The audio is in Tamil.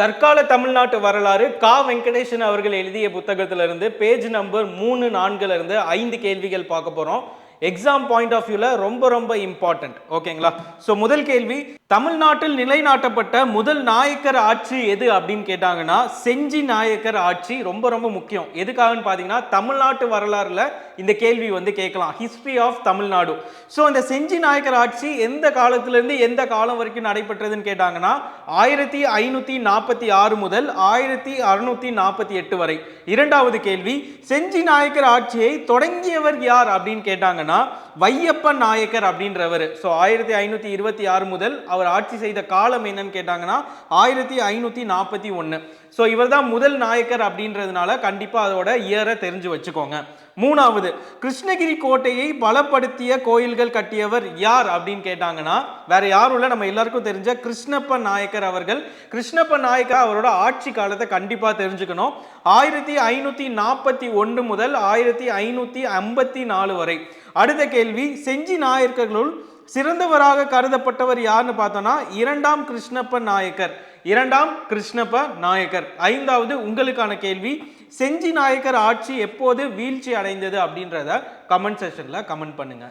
தற்கால தமிழ்நாட்டு வரலாறு வெங்கடேசன் அவர்கள் எழுதிய புத்தகத்திலிருந்து பேஜ் நம்பர் 3, 4ல இருந்து 5 கேள்விகள் பார்க்க போறோம். எக்ஸாம் பாயிண்ட் ஆஃப் வியூல ரொம்ப ரொம்ப இம்பார்ட்டன்ட். ஓகேங்களா? ஸோ முதல் கேள்வி, தமிழ்நாட்டில் நிலைநாட்டப்பட்ட முதல் நாயக்கர் ஆட்சி எது அப்படின்னு கேட்டாங்கன்னா செஞ்சி நாயக்கர் ஆட்சி ரொம்ப ரொம்ப முக்கியம். எதுக்காகன்னு பார்த்தீங்கன்னா தமிழ்நாட்டு வரலாறுல இந்த கேள்வி வந்து கேட்கலாம். History of Tamil Nadu. ஸோ இந்த செஞ்சி நாயக்கர் ஆட்சி எந்த காலத்திலிருந்து எந்த காலம் வரைக்கும் நடைபெற்றதுன்னு கேட்டாங்கன்னா 1546 முதல் 1648 வரை. இரண்டாவது கேள்வி, செஞ்சி நாயக்கர் ஆட்சியை தொடங்கியவர் யார் அப்படின்னு கேட்டாங்கன்னா வையப்பன் நாயக்கர் அப்படின்றவர். ஸோ 1526 முதல் அவர் ஆட்சி செய்த காலம் என்னன்னு கேட்டாங்கன்னா 1541. ஸோ இவர் தான் முதல் நாயக்கர் அப்படின்றதுனால கண்டிப்பா அதோட இயரை தெரிஞ்சு வச்சுக்கோங்க. மூணாவது, கிருஷ்ணகிரி கோட்டையை பலப்படுத்திய கோயில்கள் கட்டியவர் யார் அப்படின்னு கேட்டாங்கன்னா வேற யாரும் இல்ல, நம்ம எல்லாருக்கும் தெரிஞ்ச கிருஷ்ணப்ப நாயக்கர் அவர்கள். கிருஷ்ணப்ப நாயக்கர் அவரோட ஆட்சி காலத்தை கண்டிப்பா தெரிஞ்சுக்கணும். 1541 முதல் 1554 வரை. அடுத்த கேள்வி, செஞ்சி நாயக்கர்களுள் சிறந்தவராக கருதப்பட்டவர் யாருன்னு பார்த்தோம்னா இரண்டாம் கிருஷ்ணப்ப நாயக்கர். இரண்டாம் கிருஷ்ணப்ப நாயக்கர். ஐந்தாவது உங்களுக்கான கேள்வி, செஞ்சி நாயக்கர் ஆட்சி எப்போது வீழ்ச்சி அடைந்தது அப்படின்றத கமெண்ட் செக்ஷன்ல கமெண்ட் பண்ணுங்க.